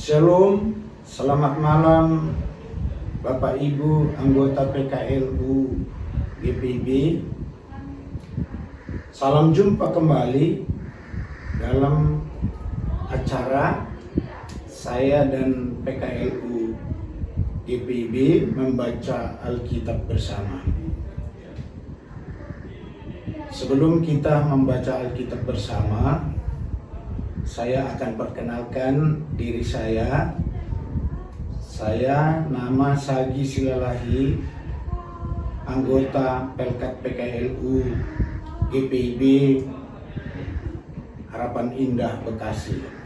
Shalom, selamat malam Bapak Ibu anggota PKLU GPIB. Salam jumpa kembali dalam acara saya dan PKLU GPIB membaca Alkitab bersama. Sebelum kita membaca Alkitab bersama, saya akan perkenalkan diri saya. Saya nama Sagi Silalahi, anggota Pelkat PKLU GPIB Harapan Indah Bekasi.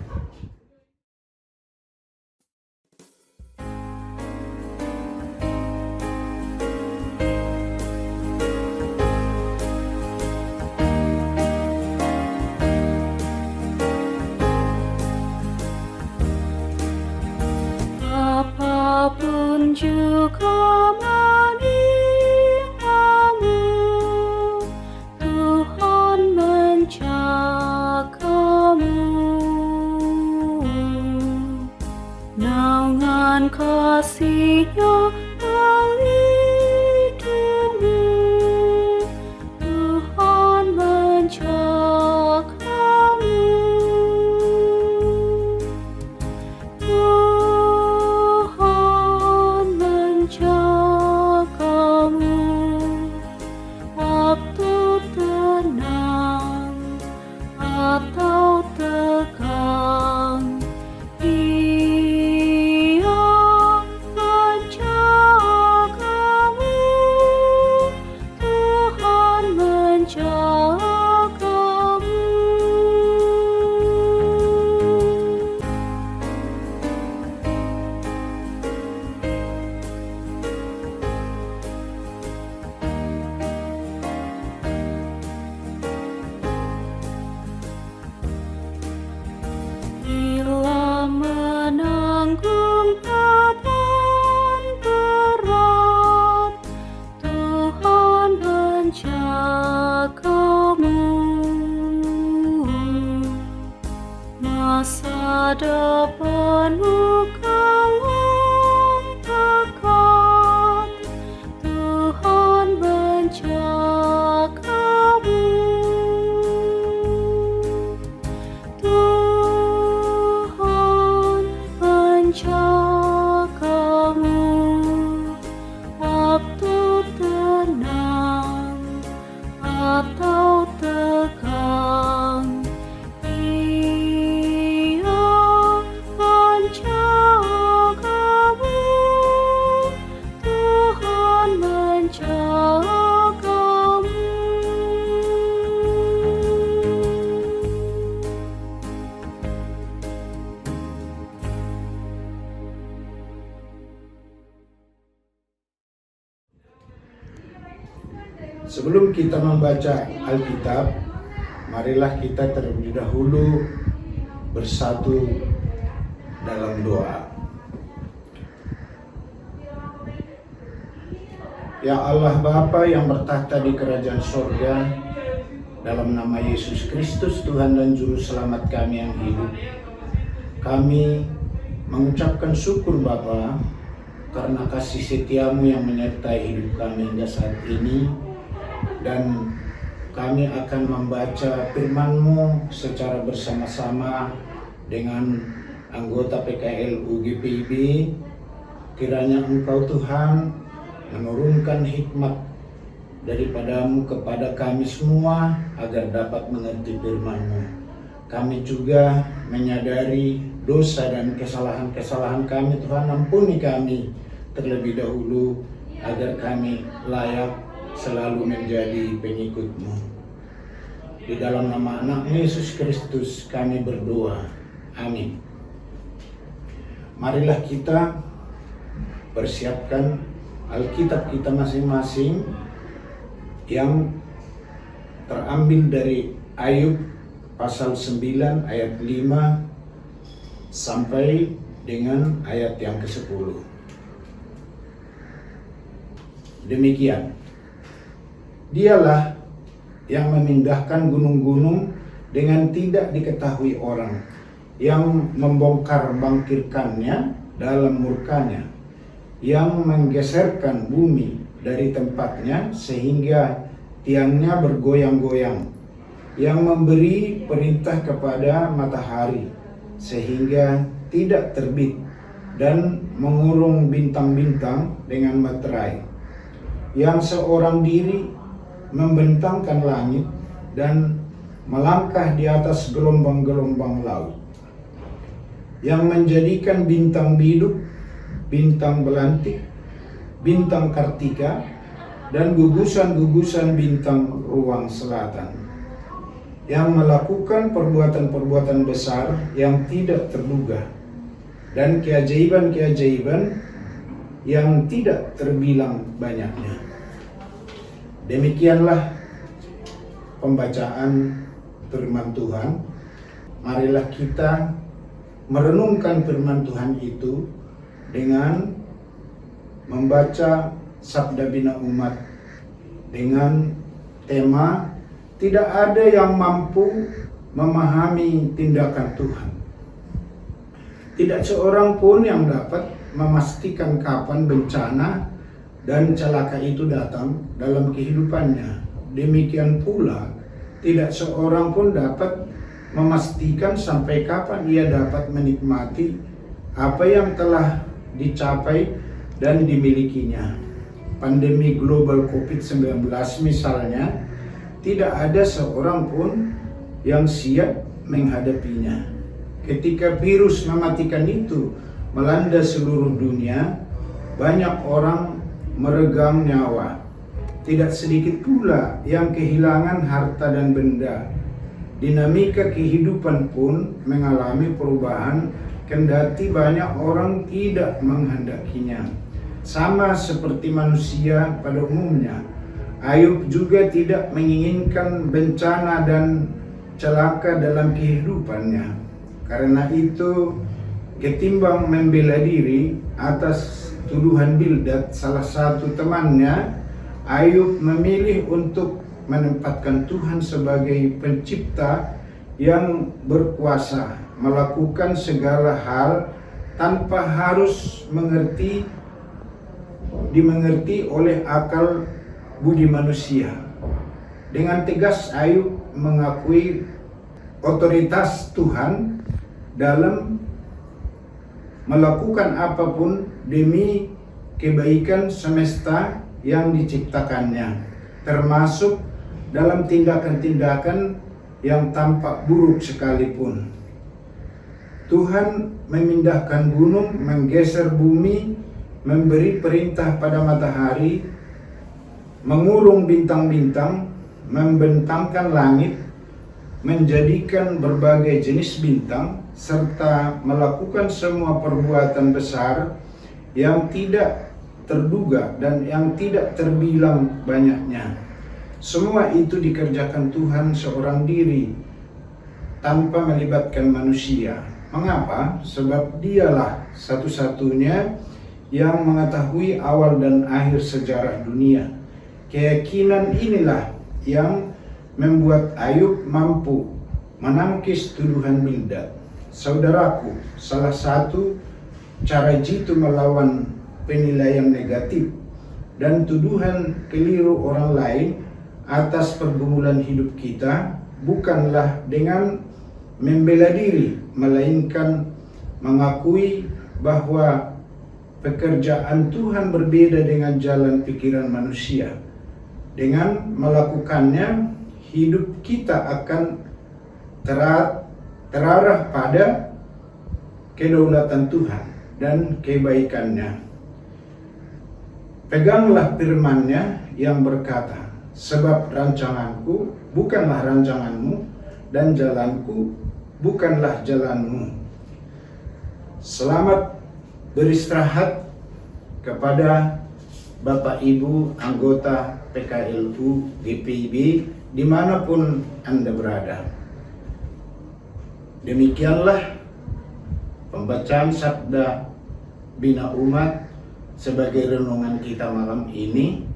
Apapun juga menimbamu, Tuhan menjagamu. Naungan kasih-Nya melindungi, Tuhan menjagamu. Waktu tenang atau tegang, Dia menjagamu, Tuhan menjagamu. Bila menanggung beban berat, Tuhan menjagamu. Masa depanmu kelam dekat, Tuhan menjagamu. Tuhan menjagamu waktu tenang atau tegang. Dia menjagamu, Tuhan menjagamu. Sebelum kita membaca Alkitab, marilah kita terlebih dahulu bersatu dalam doa. Ya Allah Bapa yang bertahta di kerajaan sorga, dalam nama Yesus Kristus Tuhan dan Juru Selamat kami yang hidup, kami mengucapkan syukur Bapa karena kasih setiamu yang menyertai hidup kami hingga saat ini. Dan kami akan membaca firman-Mu secara bersama-sama dengan anggota PKLU GPIB. Kiranya Engkau Tuhan menurunkan hikmat daripada-Mu kepada kami semua agar dapat mengerti firman-Mu. Kami juga menyadari dosa dan kesalahan-kesalahan kami. Tuhan, ampuni kami terlebih dahulu agar kami layak selalu menjadi pengikut-Mu. Di dalam nama anak Yesus Kristus kami berdoa. Amin. Marilah kita persiapkan Alkitab kita masing-masing yang terambil dari Ayub pasal 9 ayat 5 sampai dengan ayat yang ke-10. Demikian. Dialah yang memindahkan gunung-gunung dengan tidak diketahui orang, yang membongkar bangkirkannya dalam murkanya, yang menggeserkan bumi dari tempatnya sehingga tiangnya bergoyang-goyang, yang memberi perintah kepada matahari sehingga tidak terbit dan mengurung bintang-bintang dengan materai, yang seorang diri membentangkan langit dan melangkah di atas gelombang-gelombang laut, yang menjadikan bintang biduk, bintang belantik, bintang kartika, dan gugusan-gugusan bintang ruang selatan, yang melakukan perbuatan-perbuatan besar yang tidak terduga, dan keajaiban-keajaiban yang tidak terbilang banyaknya. Demikianlah pembacaan firman Tuhan. Marilah kita merenungkan firman Tuhan itu dengan membaca Sabda Bina Umat dengan tema tidak ada yang mampu memahami tindakan Tuhan. Tidak seorang pun yang dapat memastikan kapan bencana dan celaka itu datang dalam kehidupannya. Demikian pula, tidak seorang pun dapat memastikan sampai kapan ia dapat menikmati apa yang telah dicapai dan dimilikinya. Pandemi global COVID-19 misalnya, tidak ada seorang pun yang siap menghadapinya. Ketika virus mematikan itu melanda seluruh dunia, banyak orang meregang nyawa. Tidak sedikit pula yang kehilangan harta dan benda. Dinamika kehidupan pun mengalami perubahan, kendati banyak orang tidak menghendakinya. Sama seperti manusia pada umumnya, Ayub juga tidak menginginkan bencana dan celaka dalam kehidupannya. Karena itu, ketimbang membela diri atas tuduhan Bildad, salah satu temannya, Ayub memilih untuk menempatkan Tuhan sebagai pencipta yang berkuasa, melakukan segala hal tanpa harus dimengerti oleh akal budi manusia. Dengan tegas Ayub mengakui otoritas Tuhan dalam melakukan apapun demi kebaikan semesta yang diciptakannya, termasuk dalam tindakan-tindakan yang tampak buruk sekalipun. Tuhan memindahkan gunung, menggeser bumi, memberi perintah pada matahari, mengurung bintang-bintang, membentangkan langit, menjadikan berbagai jenis bintang, serta melakukan semua perbuatan besar yang tidak terduga dan yang tidak terbilang banyaknya. Semua itu dikerjakan Tuhan seorang diri tanpa melibatkan manusia. Mengapa? Sebab Dialah satu-satunya yang mengetahui awal dan akhir sejarah dunia. Keyakinan inilah yang membuat Ayub mampu menangkis tuduhan Bildad. Saudaraku, salah satu cara jitu melawan penilaian negatif dan tuduhan keliru orang lain atas pergumulan hidup kita bukanlah dengan membela diri, melainkan mengakui bahwa pekerjaan Tuhan berbeda dengan jalan pikiran manusia. Dengan melakukannya, hidup kita akan terarah pada kedaulatan Tuhan dan kebaikannya. Peganglah firman-Nya yang berkata, sebab rancanganku bukanlah rancanganmu, dan jalanku bukanlah jalanmu. Selamat beristirahat kepada Bapak Ibu anggota PKLU GPIB dimanapun Anda berada. Demikianlah pembacaan Sabda Bina Umat sebagai renungan kita malam ini.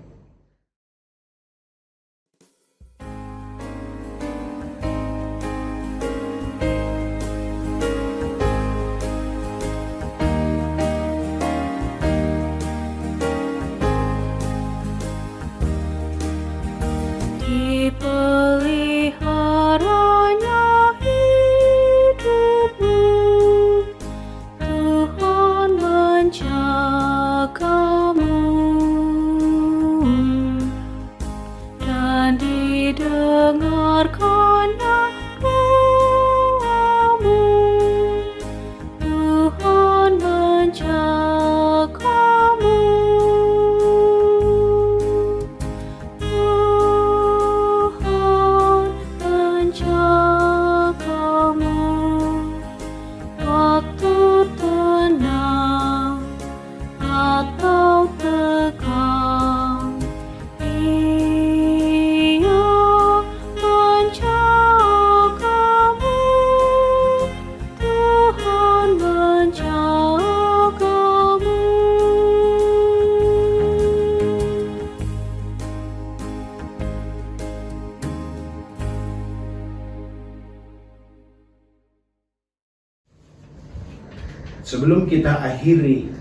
Sebelum kita akhiri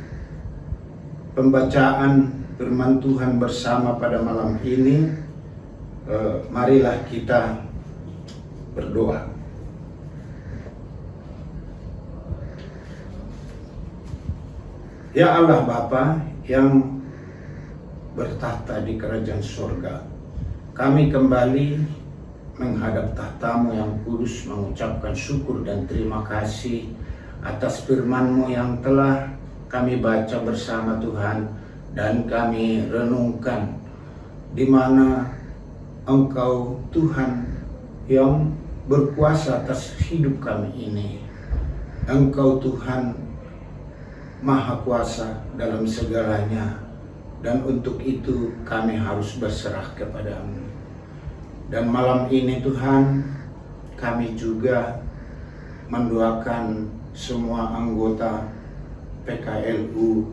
pembacaan firman Tuhan bersama pada malam ini, marilah kita berdoa. Ya Allah Bapa yang bertahta di kerajaan surga, kami kembali menghadap tahta-Mu yang kudus, mengucapkan syukur dan terima kasih atas firman-Mu yang telah kami baca bersama Tuhan dan kami renungkan, di mana Engkau Tuhan yang berkuasa atas hidup kami ini. Engkau Tuhan Maha Kuasa dalam segalanya, dan untuk itu kami harus berserah kepada-Mu. Dan malam ini Tuhan, kami juga mendoakan semua anggota PKLU,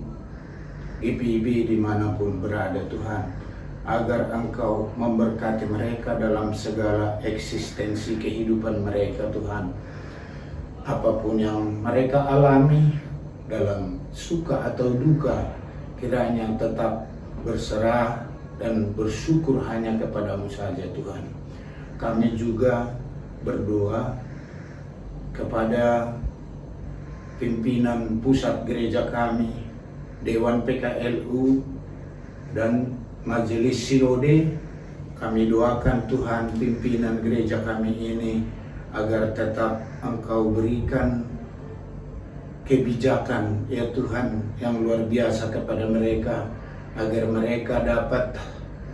GPIB dimanapun berada Tuhan, agar Engkau memberkati mereka dalam segala eksistensi kehidupan mereka Tuhan. Apapun yang mereka alami, dalam suka atau duka, kiranya tetap berserah dan bersyukur hanya kepada-Mu saja Tuhan. Kami juga berdoa kepada pimpinan pusat gereja kami, Dewan PKLU dan Majelis Sinode. Kami doakan Tuhan pimpinan gereja kami ini agar tetap Engkau berikan kebijakan ya Tuhan yang luar biasa kepada mereka, agar mereka dapat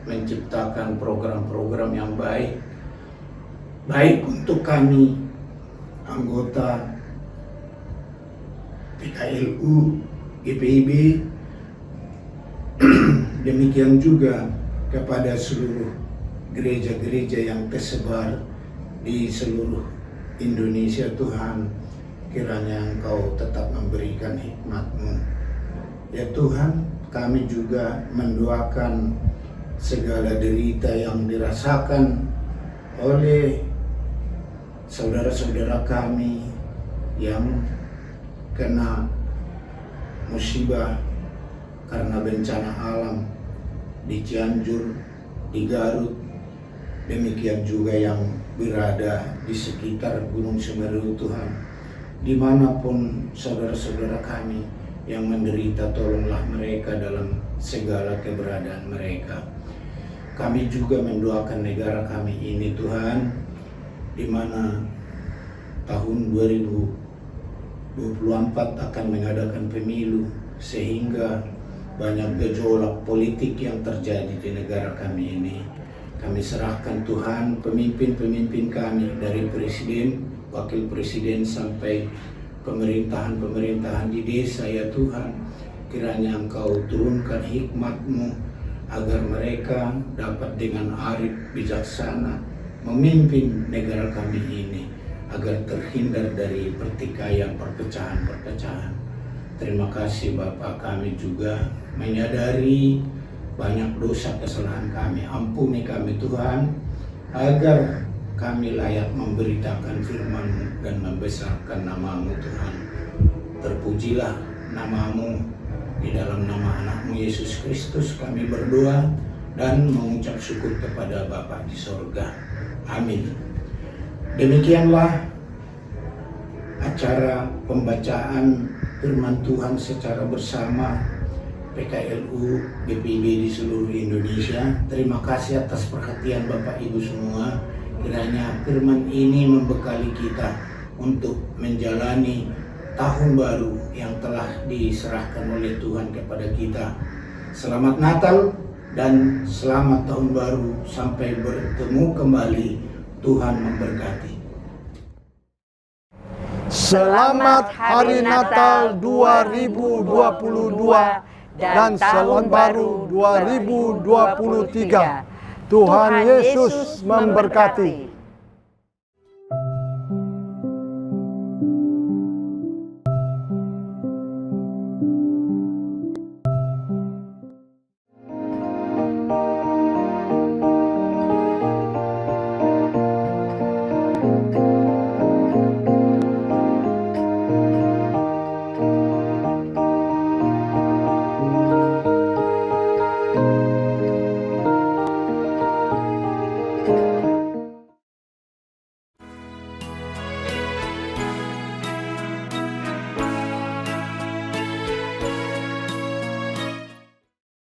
menciptakan program-program yang baik untuk kami anggota PKLU, GPIB, demikian juga kepada seluruh gereja-gereja yang tersebar di seluruh Indonesia Tuhan. Kiranya Engkau tetap memberikan hikmat-Mu. Ya Tuhan, kami juga mendoakan segala derita yang dirasakan oleh saudara-saudara kami yang kena musibah karena bencana alam di Cianjur, di Garut, demikian juga yang berada di sekitar Gunung Semeru Tuhan. Dimanapun saudara-saudara kami yang menderita, tolonglah mereka dalam segala keberadaan mereka. Kami juga mendoakan negara kami ini Tuhan, di mana tahun 2024 akan mengadakan pemilu, sehingga banyak gejolak politik yang terjadi di negara kami ini. Kami serahkan Tuhan pemimpin-pemimpin kami, dari presiden, wakil presiden sampai pemerintahan-pemerintahan di desa ya Tuhan. Kiranya Engkau turunkan hikmat-Mu agar mereka dapat dengan arif bijaksana memimpin negara kami ini, agar terhindar dari pertikaian, perpecahan-perpecahan. Terima kasih Bapak, kami juga menyadari banyak dosa kesalahan kami. Ampuni kami Tuhan, agar kami layak memberitakan firman-Mu dan membesarkan nama-Mu Tuhan. Terpujilah nama-Mu. Di dalam nama anak-Mu Yesus Kristus kami berdoa dan mengucap syukur kepada Bapa di sorga. Amin. Demikianlah acara pembacaan firman Tuhan secara bersama PKLU, GPIB di seluruh Indonesia. Terima kasih atas perhatian Bapak Ibu semua. Kiranya firman ini membekali kita untuk menjalani tahun baru yang telah diserahkan oleh Tuhan kepada kita. Selamat Natal dan selamat tahun baru, sampai bertemu kembali. Tuhan memberkati. Selamat Hari Natal 2022 dan Tahun Baru 2023. Tuhan Yesus memberkati.